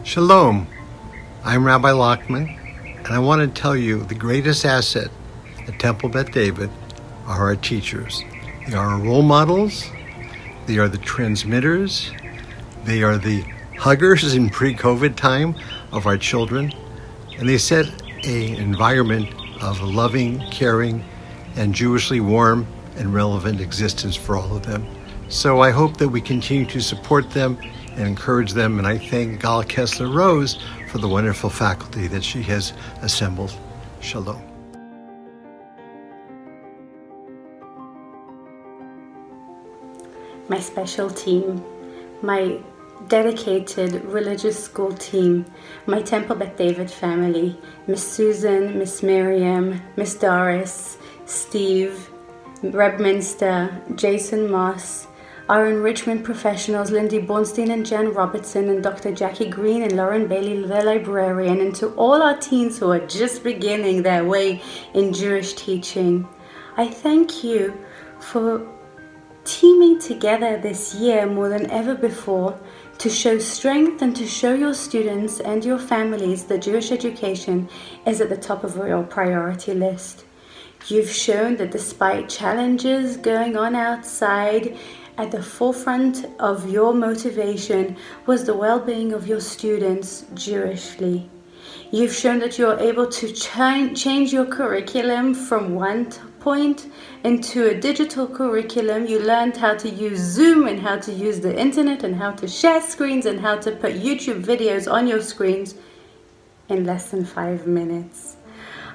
Shalom, I'm Rabbi Lockman, and I want to tell you the greatest asset at Temple Beth David are our teachers. They are our role models, they are the transmitters, they are the huggers in pre-COVID time of our children, and they set an environment of loving, caring, and Jewishly warm and relevant existence for all of them. So I hope that we continue to support them and encourage them, and I thank Gal Kessler Rose for the wonderful faculty that she has assembled. Shalom. My special team, my dedicated religious school team, my Temple Beth David family, Miss Susan, Miss Miriam, Miss Doris, Steve, Reb Minster, Jason Moss, our enrichment professionals, Lindy Bornstein and Jen Robertson, and Dr. Jackie Green and Lauren Bailey, the librarian, and to all our teens who are just beginning their way in Jewish teaching. I thank you for teaming together this year more than ever before to show strength and to show your students and your families that Jewish education is at the top of your priority list. You've shown that despite challenges going on outside, at the forefront of your motivation was the well-being of your students Jewishly. You've shown that you're able to change your curriculum from one point into a digital curriculum. You learned how to use Zoom and how to use the internet and how to share screens and how to put YouTube videos on your screens in less than 5 minutes.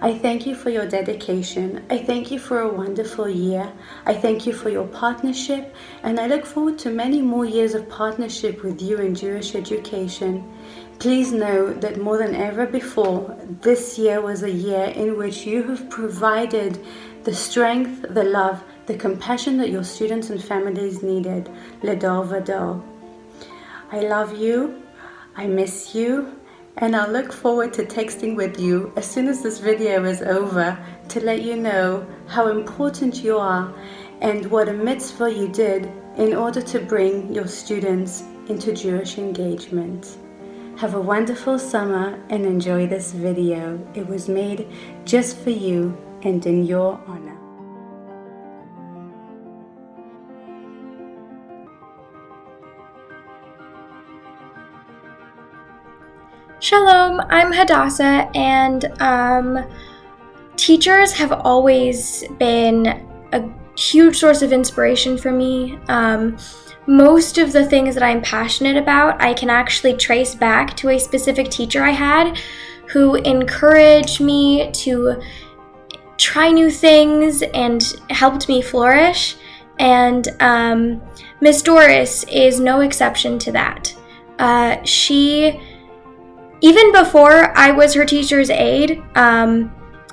I thank you for your dedication. I thank you for a wonderful year. I thank you for your partnership, and I look forward to many more years of partnership with you in Jewish education. Please know that more than ever before, this year was a year in which you have provided the strength, the love, the compassion that your students and families needed. Ledor vador. I love you. I miss you. And I'll look forward to texting with you as soon as this video is over to let you know how important you are and what a mitzvah you did in order to bring your students into Jewish engagement. Have a wonderful summer and enjoy this video. It was made just for you and in your honor. Shalom, I'm Hadassah, and teachers have always been a huge source of inspiration for me. Most of the things that I'm passionate about, I can actually trace back to a specific teacher I had who encouraged me to try new things and helped me flourish. And Miss Doris is no exception to that. Even before I was her teacher's aide,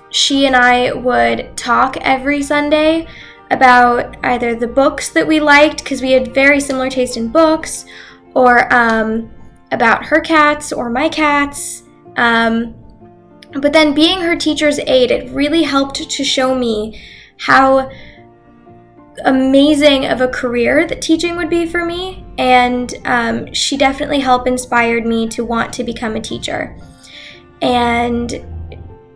she and I would talk every Sunday about either the books that we liked, because we had very similar taste in books, or about her cats or my cats. But then being her teacher's aide, it really helped to show me how amazing of a career that teaching would be for me, and she definitely helped inspired me to want to become a teacher. And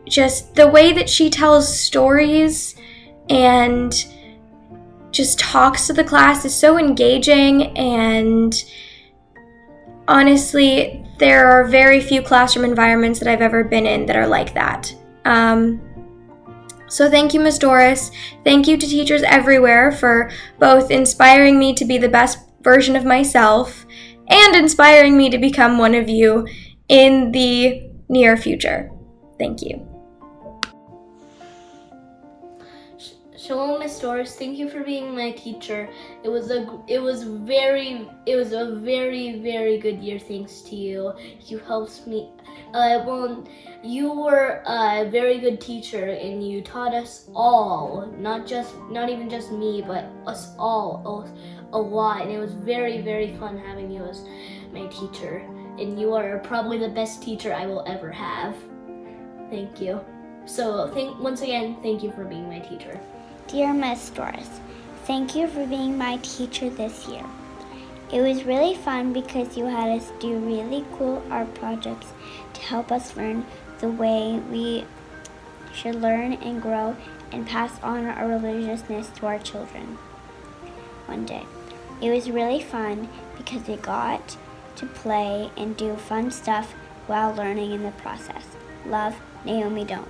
just the way that she tells stories and just talks to the class is so engaging, and honestly, there are very few classroom environments that I've ever been in that are like that. So thank you, Ms. Doris. Thank you to teachers everywhere for both inspiring me to be the best version of myself and inspiring me to become one of you in the near future. Thank you. Shalom, Miss Doris. Thank you for being my teacher. It was a very good year thanks to you. You helped me. You were a very good teacher, and you taught us all, not even just me, but us all a lot. And it was very fun having you as my teacher. And you are probably the best teacher I will ever have. Thank you. So once again, thank you for being my teacher. Dear Miss Doris, thank you for being my teacher this year. It was really fun because you had us do really cool art projects to help us learn the way we should learn and grow and pass on our religiousness to our children one day. It was really fun because we got to play and do fun stuff while learning in the process. Love, Naomi Dome.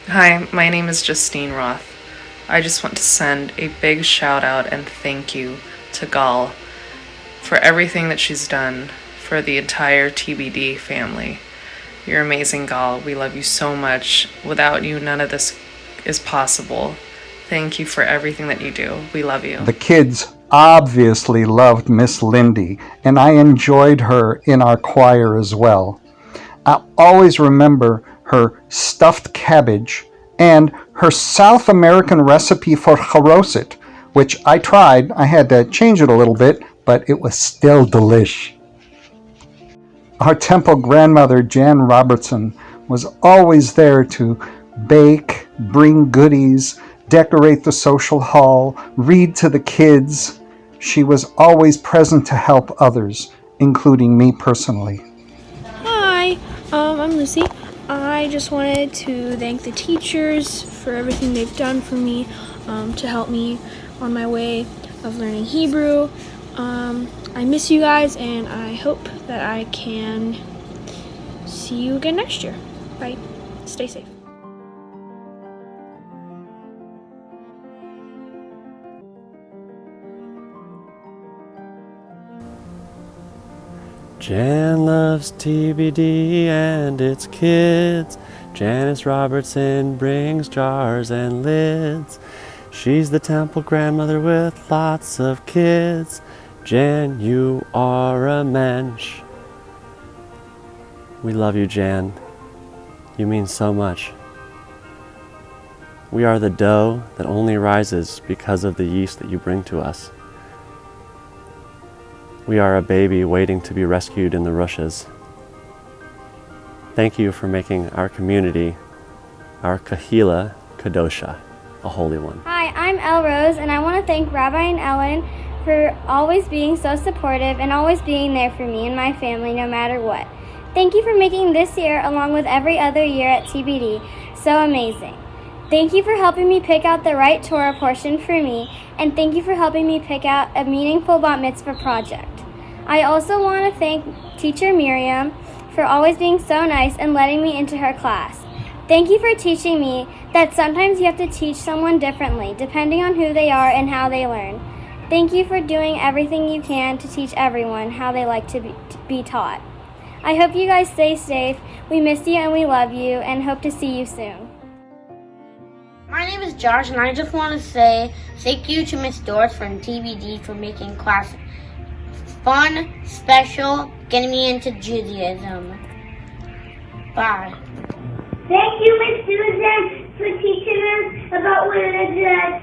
Hi, my name is Justine Roth. I just want to send a big shout out and thank you to Gal for everything that she's done for the entire TBD family. You're amazing, Gal. We love you so much. Without you, none of this is possible. Thank you for everything that you do. We love you. The kids obviously loved Miss Lindy, and I enjoyed her in our choir as well. I'll always remember her stuffed cabbage and her South American recipe for charoset, which I tried. I had to change it a little bit, but it was still delish. Our temple grandmother, Jan Robertson, was always there to bake, bring goodies, decorate the social hall, read to the kids. She was always present to help others, including me personally. Hi, I'm Lucy. I just wanted to thank the teachers for everything they've done for me to help me on my way of learning Hebrew. I miss you guys, and I hope that I can see you again next year. Bye. Stay safe. Jan loves TBD and its kids. Janice Robertson brings jars and lids. She's the temple grandmother with lots of kids. Jan, you are a mensch. We love you, Jan. You mean so much. We are the dough that only rises because of the yeast that you bring to us. We are a baby waiting to be rescued in the rushes. Thank you for making our community, our kahila kadosha, a holy one. Hi, I'm Elle Rose, and I want to thank Rabbi and Ellen for always being so supportive and always being there for me and my family no matter what. Thank you for making this year, along with every other year at TBD, so amazing. Thank you for helping me pick out the right Torah portion for me, and thank you for helping me pick out a meaningful bat mitzvah project. I also want to thank teacher Miriam for always being so nice and letting me into her class. Thank you for teaching me that sometimes you have to teach someone differently, depending on who they are and how they learn. Thank you for doing everything you can to teach everyone how they like to be taught. I hope you guys stay safe. We miss you and we love you and hope to see you soon. My name is Josh, and I just want to say thank you to Miss Doris from TBD for making class fun, special, getting me into Judaism. Bye. Thank you, Miss Susan, for teaching us about religion.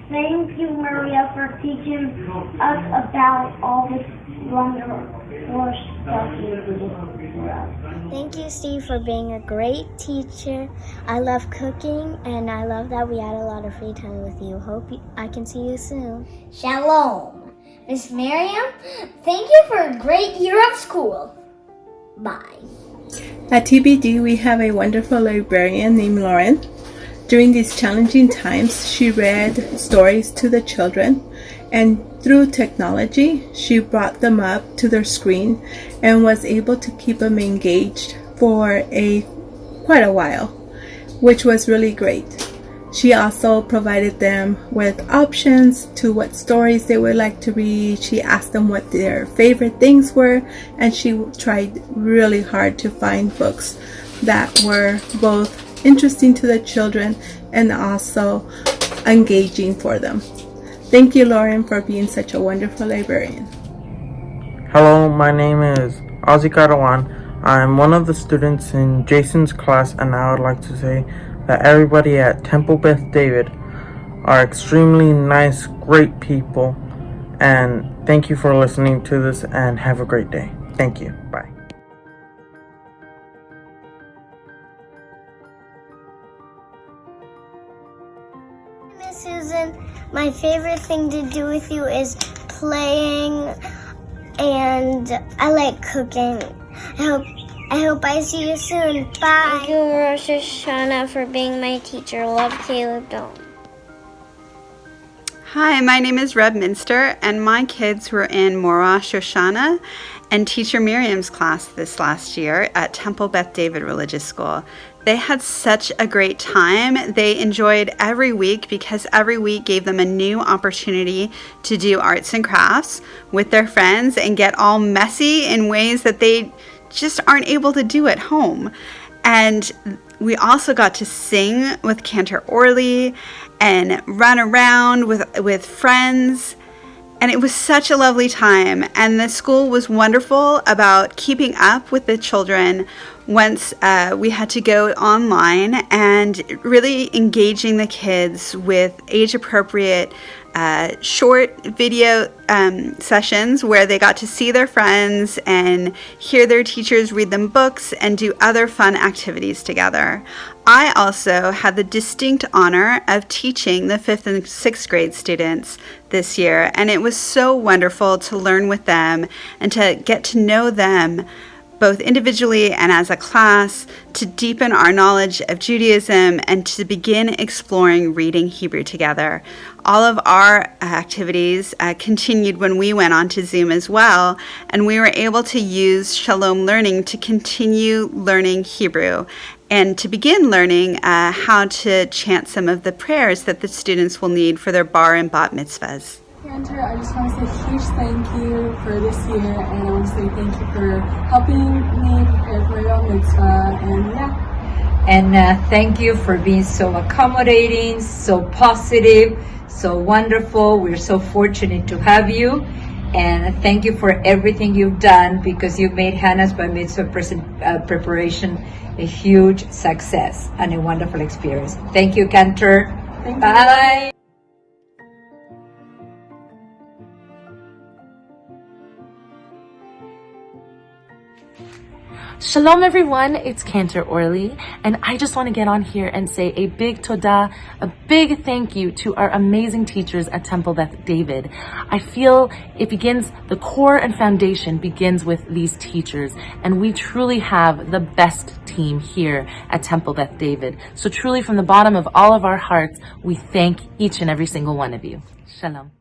Thank you, Maria, for teaching us about all this wonderful stuff you do for us. Thank you, Steve, for being a great teacher. I love cooking, and I love that we had a lot of free time with you. I can see you soon. Shalom. Miss Miriam, thank you for a great year of school. Bye. At TBD, we have a wonderful librarian named Lauren. During these challenging times, she read stories to the children, and through technology, she brought them up to their screen and was able to keep them engaged for quite a while, which was really great. She also provided them with options to what stories they would like to read. She asked them what their favorite things were, and she tried really hard to find books that were both interesting to the children and also engaging for them. Thank you, Lauren, for being such a wonderful librarian. Hello, my name is Ozzy Carawan. I'm one of the students in Jason's class, and I would like to say that everybody at Temple Beth David are extremely nice, great people, and thank you for listening to this, and have a great day. Thank you. Bye. Susan. My favorite thing to do with you is playing, and I like cooking. I hope I see you soon. Bye. Thank you, Rosh Hashanah, for being my teacher. Love, Caleb Dome. Hi, my name is Reb Minster, and my kids were in Morash Shoshana and Teacher Miriam's class this last year at Temple Beth David Religious School. They had such a great time. They enjoyed every week because every week gave them a new opportunity to do arts and crafts with their friends and get all messy in ways that they just aren't able to do at home. And we also got to sing with Cantor Orley and run around with friends. And it was such a lovely time. And the school was wonderful about keeping up with the children once we had to go online and really engaging the kids with age-appropriate short video sessions where they got to see their friends and hear their teachers read them books and do other fun activities together. I also had the distinct honor of teaching the 5th and 6th grade students this year, and it was so wonderful to learn with them and to get to know them both individually and as a class, to deepen our knowledge of Judaism and to begin exploring reading Hebrew together. All of our activities continued when we went on to Zoom as well, and we were able to use Shalom Learning to continue learning Hebrew and to begin learning how to chant some of the prayers that the students will need for their bar and bat mitzvahs. Cantor, I just want to say a huge thank you for this year, and I want to say thank you for helping me prepare for your mitzvah, and yeah. And thank you for being so accommodating, so positive, so wonderful. We're so fortunate to have you, and thank you for everything you've done because you've made Hannah's Bar Mitzvah preparation a huge success and a wonderful experience. Thank you, Cantor. Thank you. Bye. Shalom everyone, it's Cantor Orley, and I just want to get on here and say a big todah, a big thank you to our amazing teachers at Temple Beth David. I feel the core and foundation begins with these teachers, and we truly have the best team here at Temple Beth David. So truly from the bottom of all of our hearts, we thank each and every single one of you. Shalom.